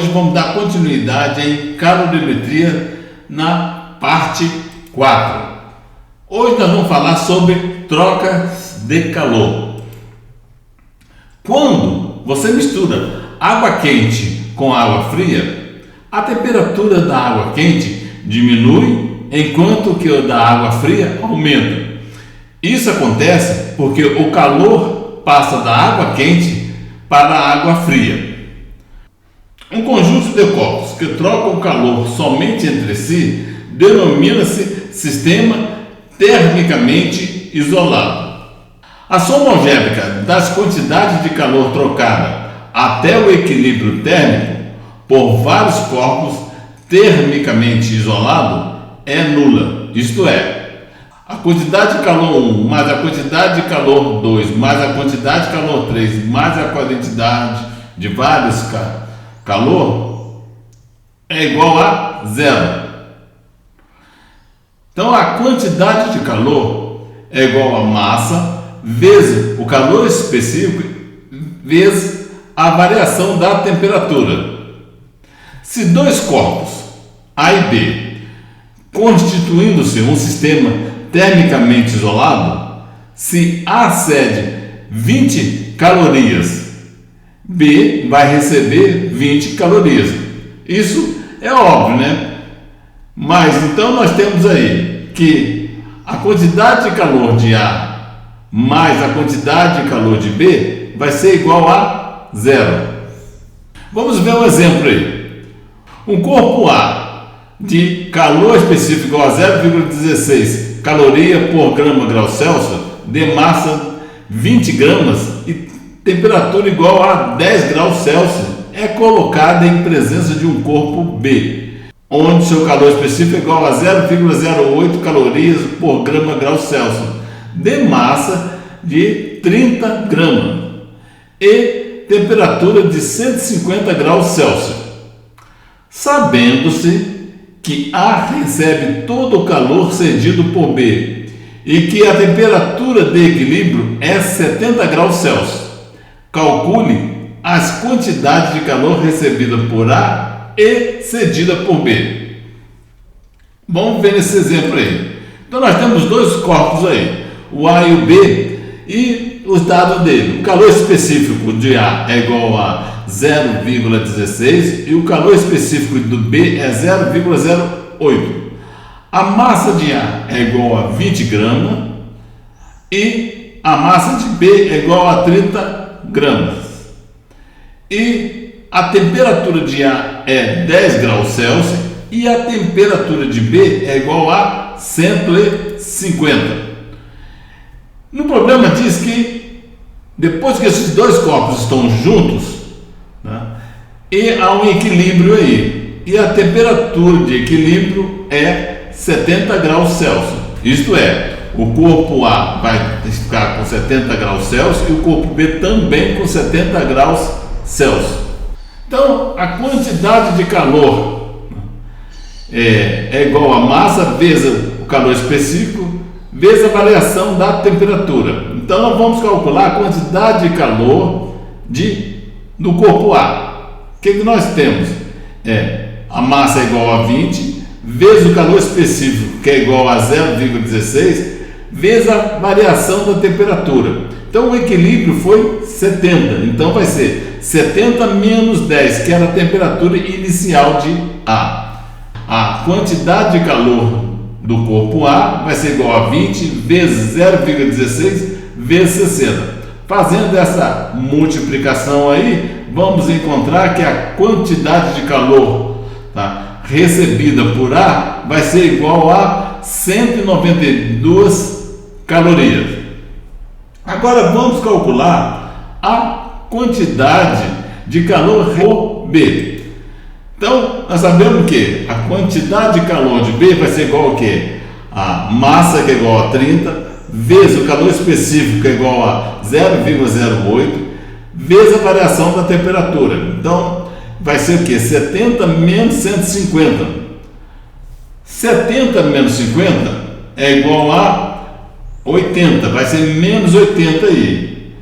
hoje vamos dar continuidade em calorimetria na parte 4. Hoje nós vamos falar sobre trocas de calor. Quando você mistura água quente com água fria, a temperatura da água quente diminui enquanto que a da água fria aumenta. Isso acontece porque o calor passa da água quente para a água fria. Um conjunto de corpos que trocam calor somente entre si denomina-se sistema termicamente isolado. A soma algébrica das quantidades de calor trocada até o equilíbrio térmico por vários corpos termicamente isolados é nula, isto é, a quantidade de calor 1 mais a quantidade de calor 2 mais a quantidade de calor 3 mais a quantidade de vários calor é igual a zero. Então a quantidade de calor é igual a massa vezes o calor específico vezes a variação da temperatura. Se dois corpos, A e B, constituindo-se um sistema termicamente isolado, se A cede 20 calorias, B vai receber 20 calorias. Isso é óbvio, né? Mas então nós temos aí que a quantidade de calor de A mais a quantidade de calor de B vai ser igual a zero. Vamos ver um exemplo aí. Um corpo A de calor específico igual a 0,16 caloria por grau Celsius de massa 20 gramas e temperatura igual a 10 graus Celsius é colocada em presença de um corpo B, onde seu calor específico é igual a 0,08 calorias por grau Celsius de massa de 30 gramas e temperatura de 150 graus Celsius. Sabendo-se que A recebe todo o calor cedido por B e que a temperatura de equilíbrio é 70 graus Celsius, calcule as quantidades de calor recebida por A e cedida por B. Vamos ver nesse exemplo aí. Então nós temos dois corpos aí, o A e o B, e os dados dele. O calor específico de A é igual a 0,16 e o calor específico do B é 0,08. A massa de A é igual a 20 gramas e a massa de B é igual a 30 gramas. E a temperatura de A é 10 graus Celsius e a temperatura de B é igual a 150. No problema diz que depois que esses dois corpos estão juntos, né, e há um equilíbrio aí, e a temperatura de equilíbrio é 70 graus Celsius. Isto é, o corpo A vai ficar com 70 graus Celsius e o corpo B também com 70 graus Celsius. Então, a quantidade de calor é igual a massa vezes o calor específico vezes a variação da temperatura. Então, nós vamos calcular a quantidade de calor do corpo A. O que nós temos? A massa é igual a 20 vezes o calor específico, que é igual a 0,16, vezes a variação da temperatura. Então, o equilíbrio foi 70. Então, vai ser 70 menos 10, que era a temperatura inicial de A. A quantidade de calor do corpo A vai ser igual a 20 vezes 0,16 vezes 60. Fazendo essa multiplicação aí, vamos encontrar que a quantidade de calor, tá, recebida por A vai ser igual a 192 calorias. Agora vamos calcular a quantidade de calor por B. Então, nós sabemos que a quantidade de calor de B vai ser igual a quê? A massa, que é igual a 30, vezes o calor específico, que é igual a 0,08, vezes a variação da temperatura. Então, vai ser o quê? 70 menos 150. 70 menos 50 é igual a 80, vai ser menos 80 aí.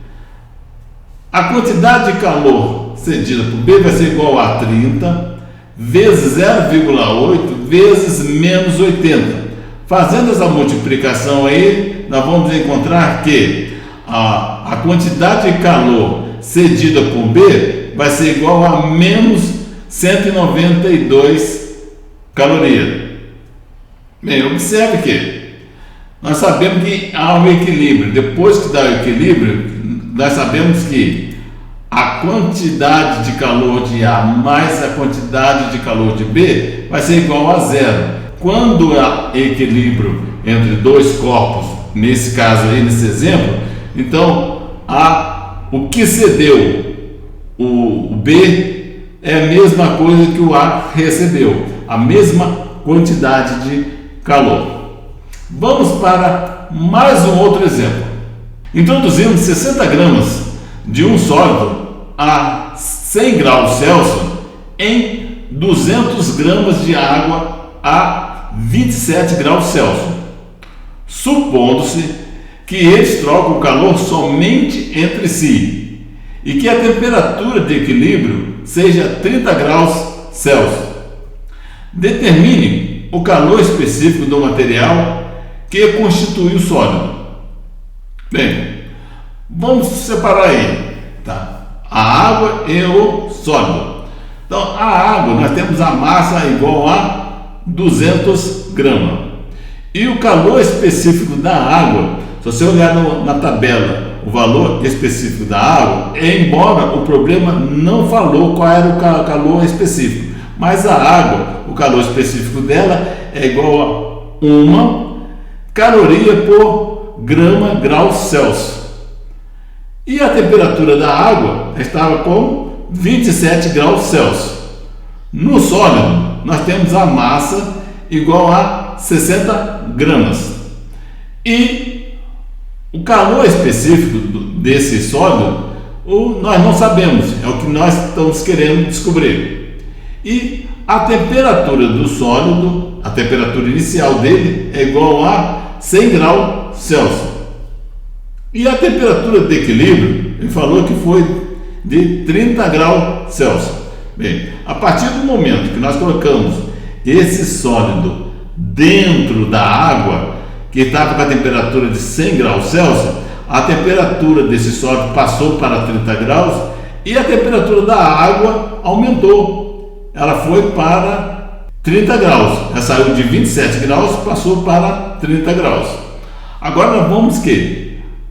A quantidade de calor cedida por B vai ser igual a 30 vezes 0,8 vezes menos 80. Fazendo essa multiplicação aí, nós vamos encontrar que a quantidade de calor cedida por B vai ser igual a menos 192 calorias. Bem, observe que nós sabemos que há um equilíbrio. Depois que dá o equilíbrio, nós sabemos que a quantidade de calor de A mais a quantidade de calor de B vai ser igual a zero. Quando há equilíbrio entre dois corpos, nesse caso aí, nesse exemplo, então o que cedeu o B é a mesma coisa que o A recebeu, a mesma quantidade de calor. Vamos para mais um outro exemplo. Introduzimos 60 gramas de um sólido a 100 graus Celsius em 200 gramas de água a 27 graus Celsius, supondo-se que eles trocam o calor somente entre si e que a temperatura de equilíbrio seja 30 graus Celsius. Determine o calor específico do material que constitui o sólido. Bem, vamos separar aí, tá? A água e o sólido. Então, a água, nós temos a massa igual a 200 gramas. E o calor específico da água, se você olhar na tabela o valor específico da água, embora o problema não falou qual era o calor específico, mas a água, o calor específico dela é igual a 1 caloria por grau Celsius. E a temperatura da água estava com 27 graus Celsius. No sólido, nós temos a massa igual a 60 gramas. E o calor específico desse sólido, nós não sabemos, é o que nós estamos querendo descobrir. E a temperatura do sólido, a temperatura inicial dele é igual a 100 graus Celsius. E a temperatura de equilíbrio, ele falou que foi de 30 graus Celsius. Bem, a partir do momento que nós colocamos esse sólido dentro da água, que estava com a temperatura de 100 graus Celsius, a temperatura desse sólido passou para 30 graus e a temperatura da água aumentou. Ela foi para 30 graus. Ela saiu de 27 graus, passou para 30 graus. Agora nós vamos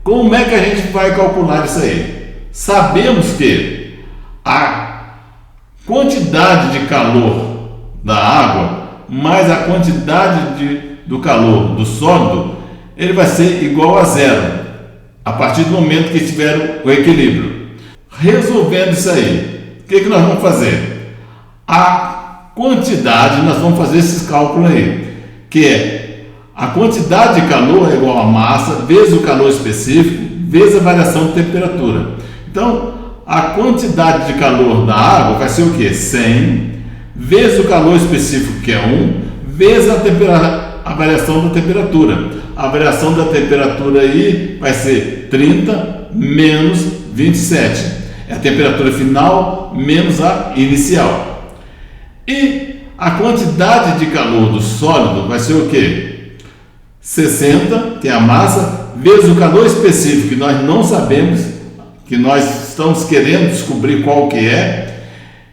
como é que a gente vai calcular isso aí? Sabemos que a quantidade de calor da água mais a quantidade do calor do sólido, ele vai ser igual a zero a partir do momento que tiver o equilíbrio. Resolvendo isso aí, o que nós vamos fazer? A quantidade, nós vamos fazer esses cálculos aí, que é a quantidade de calor é igual a massa vezes o calor específico vezes a variação de temperatura. Então, a quantidade de calor da água vai ser o quê? 100 vezes o calor específico, que é 1, vezes a variação da temperatura. A variação da temperatura aí vai ser 30 menos 27. É a temperatura final menos a inicial. E a quantidade de calor do sólido vai ser o quê? 60, que é a massa, vezes o calor específico, que nós não sabemos, que nós estamos querendo descobrir qual que é,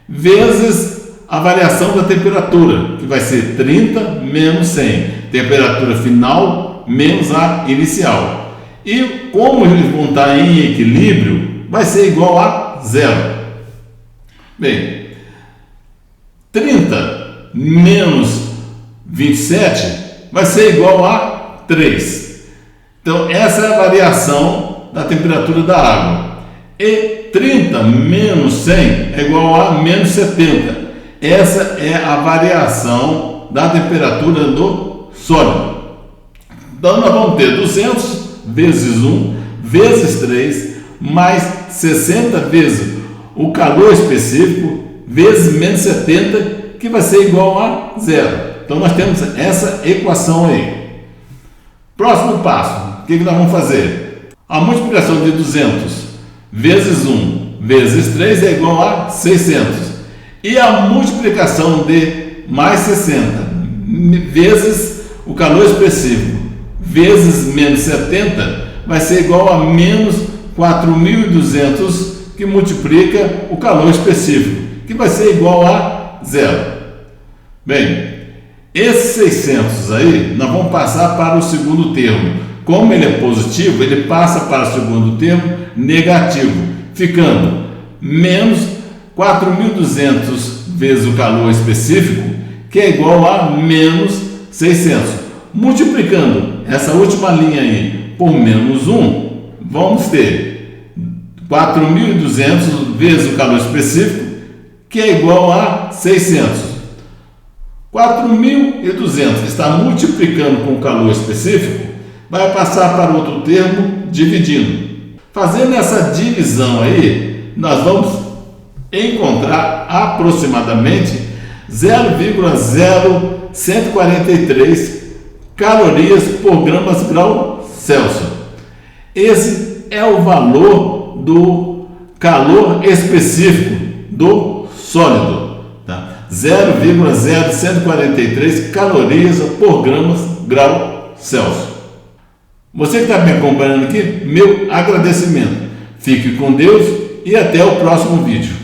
vezes a variação da temperatura, que vai ser 30 menos 100, temperatura final menos a inicial. E como eles vão estar em equilíbrio, vai ser igual a zero. Bem, 30 menos 27 vai ser igual a 3. Então, essa é a variação da temperatura da água. E 30 menos 100 é igual a menos 70. Essa é a variação da temperatura do sólido. Então, nós vamos ter 200 vezes 1 vezes 3 mais 60 vezes o calor específico vezes menos 70, que vai ser igual a zero. Então, nós temos essa equação aí. Próximo passo, o que nós vamos fazer? A multiplicação de 200 vezes 1 vezes 3 é igual a 600. E a multiplicação de mais 60 vezes o calor específico vezes menos 70 vai ser igual a menos 4.200, que multiplica o calor específico, que vai ser igual a zero. Bem, esses 600 aí, nós vamos passar para o segundo termo. Como ele é positivo, ele passa para o segundo termo negativo, ficando menos 4.200 vezes o calor específico, que é igual a menos 600. Multiplicando essa última linha aí por menos 1, vamos ter 4.200 vezes o calor específico, que é igual a 600. 4.200 está multiplicando com o calor específico, vai passar para outro termo dividindo. Fazendo essa divisão aí, nós vamos encontrar aproximadamente 0,0143 calorias por gramas grau Celsius. Esse é o valor do calor específico do sólido, tá? 0,0143 calorias por gramas grau Celsius. Você que está me acompanhando aqui, meu agradecimento. Fique com Deus e até o próximo vídeo.